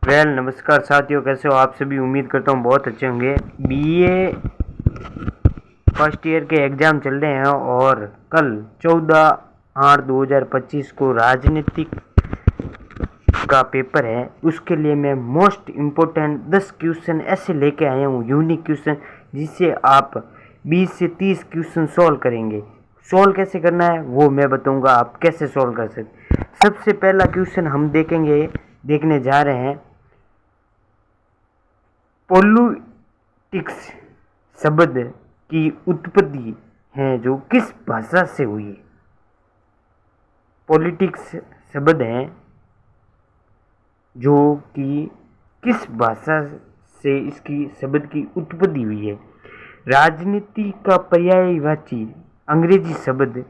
नमस्कार साथियों, कैसे हो आप सभी। उम्मीद करता हूँ बहुत अच्छे होंगे। बीए फर्स्ट ईयर के एग्ज़ाम चल रहे हैं और कल 14/8/2025 को राजनीतिक का पेपर है। उसके लिए मैं मोस्ट इम्पोर्टेंट 10 क्वेश्चन ऐसे लेके आया हूँ, यूनिक क्वेश्चन, जिससे आप 20 से 30 क्वेश्चन सॉल्व करेंगे। सॉल्व कैसे करना है वो मैं बताऊंगा, आप कैसे सॉल्व कर सकते। सबसे पहला क्वेश्चन हम देखने जा रहे हैं। पॉलिटिक्स शब्द की उत्पत्ति है जो किस भाषा से हुई है। पॉलिटिक्स शब्द है जो कि किस भाषा से इसकी शब्द की उत्पत्ति हुई है। राजनीति का पर्यायवाची अंग्रेजी शब्द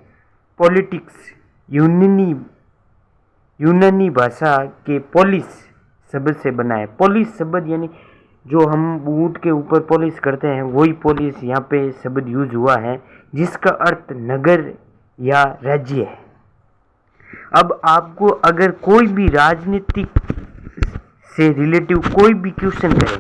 पॉलिटिक्स यूनानी भाषा के पोलिस शब्द से बना है। पोलिस शब्द यानी जो हम ऊँट के ऊपर पॉलिश करते हैं, वही पॉलिस यहाँ पे शब्द यूज हुआ है, जिसका अर्थ नगर या राज्य है। अब आपको अगर कोई भी राजनीतिक से रिलेटिव कोई भी क्वेश्चन करे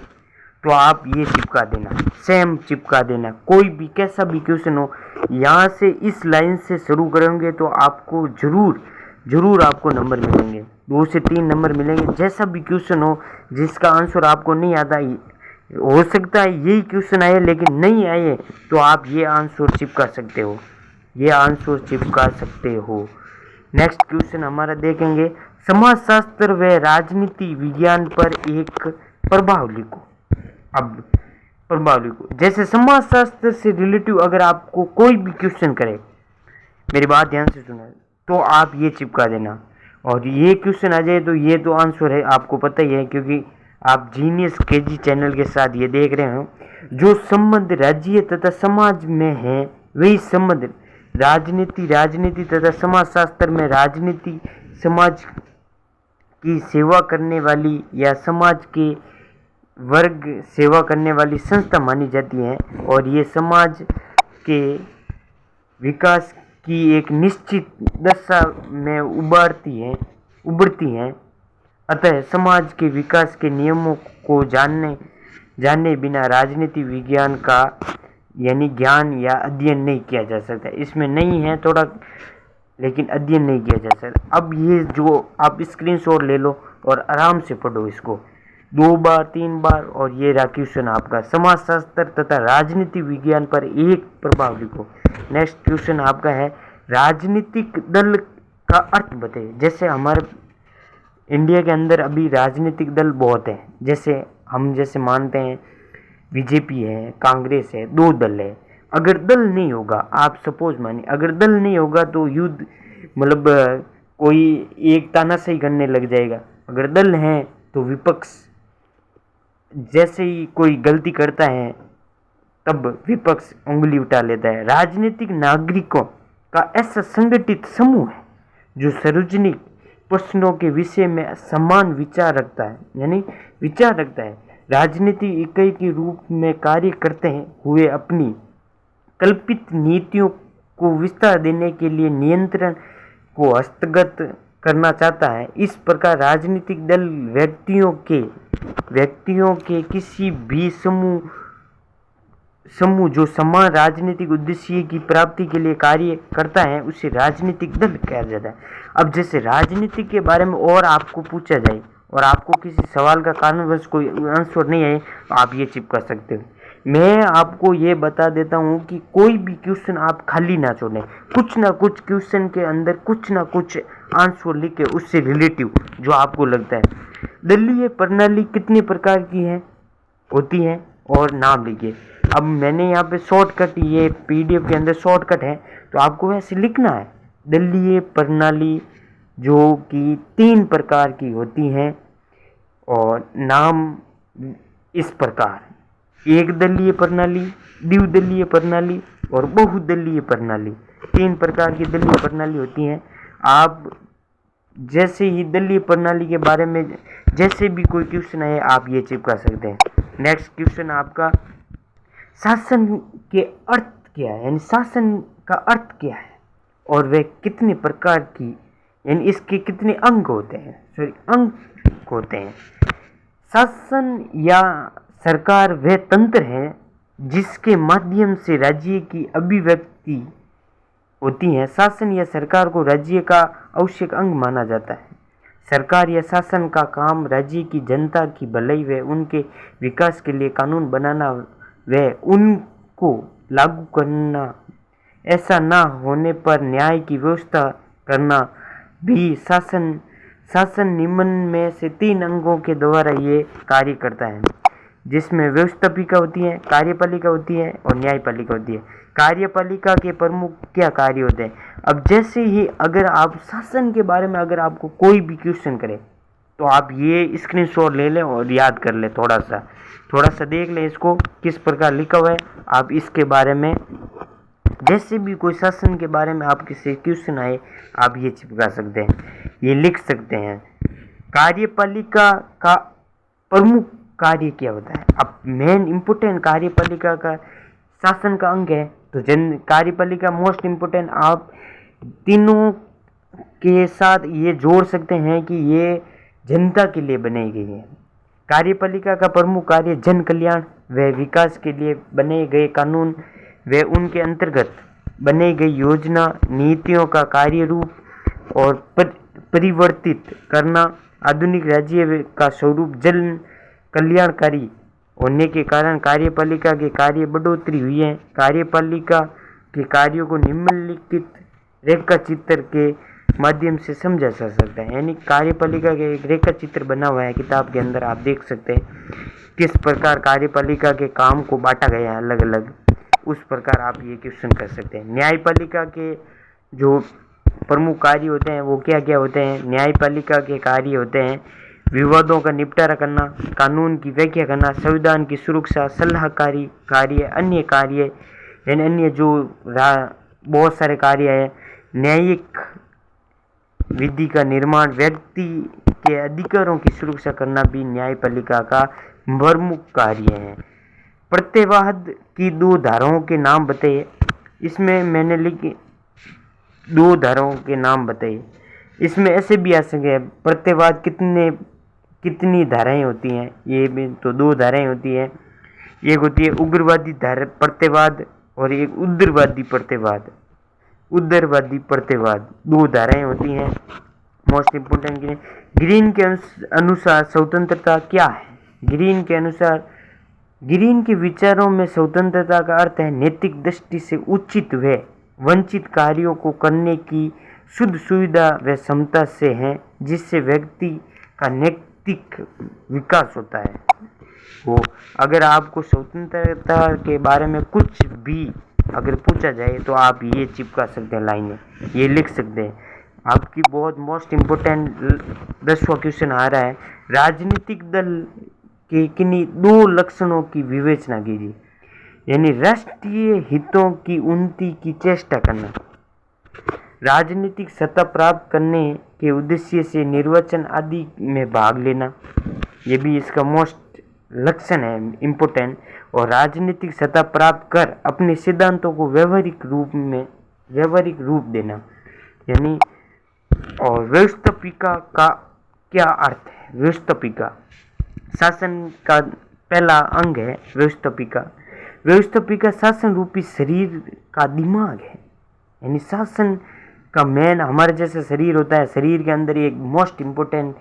तो आप ये चिपका देना, सेम चिपका देना। कोई भी कैसा भी क्वेश्चन हो, यहाँ से इस लाइन से शुरू करेंगे तो आपको जरूर आपको नंबर मिलेंगे, 2 से 3 नंबर मिलेंगे। जैसा भी क्वेश्चन हो जिसका आंसर आपको नहीं आता, हो सकता है यही क्वेश्चन आए लेकिन नहीं आए, तो आप ये आंसर चिपका सकते हो, ये आंसर चिपका सकते हो। नेक्स्ट क्वेश्चन हमारा देखेंगे, समाजशास्त्र व राजनीति विज्ञान पर एक प्रभाव लिखो। अब प्रभाव लिखो, जैसे समाजशास्त्र से रिलेटिव अगर आपको कोई भी क्वेश्चन करे, मेरी बात ध्यान से सुना, तो आप ये चिपका देना। और ये क्वेश्चन आ जाए तो ये तो आंसर है, आपको पता ही है, क्योंकि आप जीनियस केजी चैनल के साथ ये देख रहे हो। जो संबंध राज्य तथा समाज में है वही संबंध राजनीति तथा समाजशास्त्र में राजनीति समाज की सेवा करने वाली या समाज के वर्ग सेवा करने वाली संस्था मानी जाती है, और ये समाज के विकास की एक निश्चित दशा में उभरती हैं। अतः समाज के विकास के नियमों को जाने बिना राजनीति विज्ञान का यानी ज्ञान या अध्ययन नहीं किया जा सकता। इसमें नहीं है थोड़ा, लेकिन अध्ययन नहीं किया जा सकता। अब ये जो आप स्क्रीनशॉट ले लो और आराम से पढ़ो इसको 2 बार 3 बार, और ये रहा क्वेश्चन आपका, समाजशास्त्र तथा राजनीति विज्ञान पर एक प्रभाव लिखो। नेक्स्ट क्वेश्चन आपका है, राजनीतिक दल का अर्थ बताइए। जैसे हमारे इंडिया के अंदर अभी राजनीतिक दल बहुत हैं, जैसे मानते हैं बीजेपी है, कांग्रेस है, 2 दल है। अगर दल नहीं होगा, आप सपोज मानिए अगर दल नहीं होगा तो युद्ध, मतलब कोई एक तानाशाही करने लग जाएगा। अगर दल है तो विपक्ष जैसे ही कोई गलती करता है तब विपक्ष उंगली उठा लेता है। राजनीतिक नागरिकों का ऐसा संगठित समूह है जो सार्वजनिक प्रश्नों के विषय में समान विचार रखता है। राजनीति इकाई के रूप में कार्य करते हुए अपनी कल्पित नीतियों को विस्तार देने के लिए नियंत्रण को हस्तगत करना चाहता है। इस प्रकार राजनीतिक दल व्यक्तियों के किसी भी समूह जो समान राजनीतिक उद्देश्य की प्राप्ति के लिए कार्य करता है उसे राजनीतिक दल कहा जाता है। अब जैसे राजनीति के बारे में और आपको पूछा जाए और आपको किसी सवाल का कारणवश कोई आंसर नहीं आए, तो आप ये चिपका सकते हो। मैं आपको ये बता देता हूँ कि कोई भी क्वेश्चन आप खाली ना छोड़ें, कुछ ना कुछ क्वेश्चन के अंदर कुछ ना कुछ आंसर लिखे उससे रिलेटिव जो आपको लगता है। दलीय प्रणाली कितने प्रकार की होती है और नाम लिखिए। अब मैंने यहाँ पे शॉर्टकट, ये पीडीएफ के अंदर शॉर्टकट है, तो आपको वैसे लिखना है। दलीय प्रणाली जो कि 3 प्रकार की होती हैं और नाम इस प्रकार, एक दलीय प्रणाली, द्विदलीय प्रणाली और बहुदलीय प्रणाली। 3 प्रकार की दलीय प्रणाली होती हैं। आप जैसे ही दलीय प्रणाली के बारे में जैसे भी कोई क्वेश्चन आए आप ये चिपका सकते हैं। नेक्स्ट क्वेश्चन आपका, शासन के अर्थ क्या है, यानी शासन का अर्थ क्या है और वे कितने प्रकार की, यानी इसके कितने अंग होते हैं। शासन या सरकार वह तंत्र है जिसके माध्यम से राज्य की अभिव्यक्ति होती है। शासन या सरकार को राज्य का आवश्यक अंग माना जाता है। सरकार या शासन का काम राज्य की जनता की भलाई व उनके विकास के लिए कानून बनाना व उनको लागू करना, ऐसा ना होने पर न्याय की व्यवस्था करना भी शासन निम्न में से 3 अंगों के द्वारा ये कार्य करता है, जिसमें व्यवस्थापिका होती है, कार्यपालिका होती है और न्यायपालिका होती है। कार्यपालिका के प्रमुख क्या कार्य होते हैं? अब जैसे ही अगर आप शासन के बारे में अगर आपको कोई भी क्वेश्चन करे तो आप ये स्क्रीनशॉट ले लें और याद कर लें, थोड़ा सा देख लें इसको किस प्रकार लिखा हुआ है। आप इसके बारे में जैसे भी कोई शासन के बारे में आपके से क्वेश्चन आए आप ये चिपका सकते हैं, ये लिख सकते हैं। कार्यपालिका का प्रमुख कार्य क्या होता है? अब मेन इम्पोर्टेंट कार्यपालिका का शासन का अंग है तो कार्यपालिका मोस्ट इम्पोर्टेंट। आप तीनों के साथ ये जोड़ सकते हैं कि ये जनता के लिए बनाई गई है। कार्यपालिका का प्रमुख कार्य जन कल्याण व विकास के लिए बने गए कानून व उनके अंतर्गत बनाई गई योजना नीतियों का कार्य रूप और परिवर्तित करना। आधुनिक राज्य का स्वरूप जन कल्याणकारी होने के कारण कार्यपालिका के कार्य बढ़ोतरी हुई है। कार्यपालिका के कार्यों को निम्नलिखित रेखा चित्र के माध्यम से समझा जा सकता है। यानी कार्यपालिका के एक रेखा चित्र बना हुआ है किताब के अंदर, आप देख सकते हैं किस प्रकार कार्यपालिका के काम को बांटा गया है अलग अलग, उस प्रकार आप ये क्वेश्चन कर सकते हैं। न्यायपालिका के जो प्रमुख कार्य होते हैं वो क्या क्या होते हैं? न्यायपालिका के कार्य होते हैं विवादों का निपटारा करना, कानून की व्याख्या करना, संविधान की सुरक्षा, सलाहकारी कार्य, अन्य कार्य यानी अन्य जो बहुत सारे कार्य हैं। न्यायिक विधि का निर्माण, व्यक्ति के अधिकारों की सुरक्षा करना भी न्यायपालिका का प्रमुख कार्य है। प्रत्यवाद की 2 धाराओं के नाम बताइए। इसमें मैंने लिखे 2 धाराओं के नाम बताइए। इसमें ऐसे भी आ सके प्रत्यवाद कितनी धाराएं होती हैं? ये भी तो 2 धाराएं होती हैं। एक होती है उग्रवादी प्रत्यवाद और एक उदारवादी प्रत्यवाद 2 धाराएं होती हैं मोस्ट इम्पोर्टेंट के लिए। ग्रीन के अनुसार स्वतंत्रता क्या है? ग्रीन के विचारों में स्वतंत्रता का अर्थ है नैतिक दृष्टि से उचित व वंचित कार्यों को करने की शुद्ध सुविधा व क्षमता से है, जिससे व्यक्ति का नैतिक विकास होता है। वो अगर आपको स्वतंत्रता के बारे में कुछ भी अगर पूछा जाए तो आप ये चिपका सकते हैं, लाइनें ये लिख सकते हैं। आपकी बहुत मोस्ट इम्पोर्टेंट 10वां क्वेश्चन आ रहा है, राजनीतिक दल के किन्हीं 2 लक्षणों की विवेचना कीजिए। यानी राष्ट्रीय हितों की उन्नति की चेष्टा करना, राजनीतिक सत्ता प्राप्त करने के उद्देश्य से निर्वाचन आदि में भाग लेना, ये भी इसका मोस्ट लक्षण है इम्पोर्टेंट। और राजनीतिक सत्ता प्राप्त कर अपने सिद्धांतों को व्यावहारिक रूप देना। यानी और व्यवस्थापिका का क्या अर्थ है? व्यवस्थापिका शासन का पहला अंग है। व्यवस्थापिका शासन रूपी शरीर का दिमाग है। यानी शासन का मेन हमारे जैसे शरीर होता है, शरीर के अंदर एक मोस्ट इम्पोर्टेंट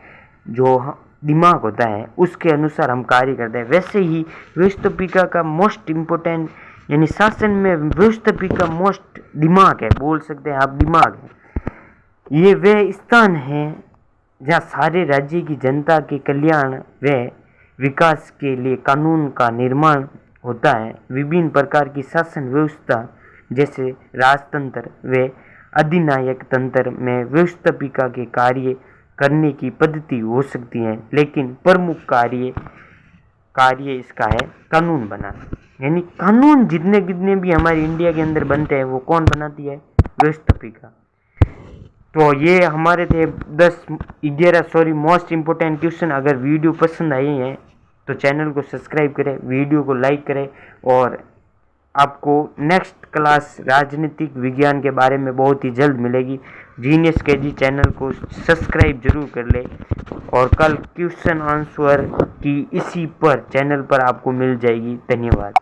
जो दिमाग होता है उसके अनुसार हम कार्य करते हैं। वैसे ही व्यवस्थापिका का मोस्ट इम्पोर्टेंट यानी शासन में व्यवस्थापिका मोस्ट दिमाग है, बोल सकते हैं आप दिमाग है। ये वह स्थान है जहाँ सारे राज्य की जनता के कल्याण व विकास के लिए कानून का निर्माण होता है। विभिन्न प्रकार की शासन व्यवस्था जैसे राजतंत्र व अधिनायक तंत्र में व्यवस्थापिका के कार्य करने की पद्धति हो सकती है, लेकिन प्रमुख कार्य इसका है कानून बनाना। यानी कानून जितने भी हमारे इंडिया के अंदर बनते हैं वो कौन बनाती है? व्यवस्थापिका। तो ये हमारे थे 11 मोस्ट इम्पोर्टेंट क्वेश्चन। अगर वीडियो पसंद आई है तो चैनल को सब्सक्राइब करें, वीडियो को लाइक करें और आपको नेक्स्ट क्लास राजनीतिक विज्ञान के बारे में बहुत ही जल्द मिलेगी। जीनियस केजी चैनल को सब्सक्राइब जरूर कर ले और कल क्वेश्चन आंसर की इसी पर चैनल पर आपको मिल जाएगी। धन्यवाद।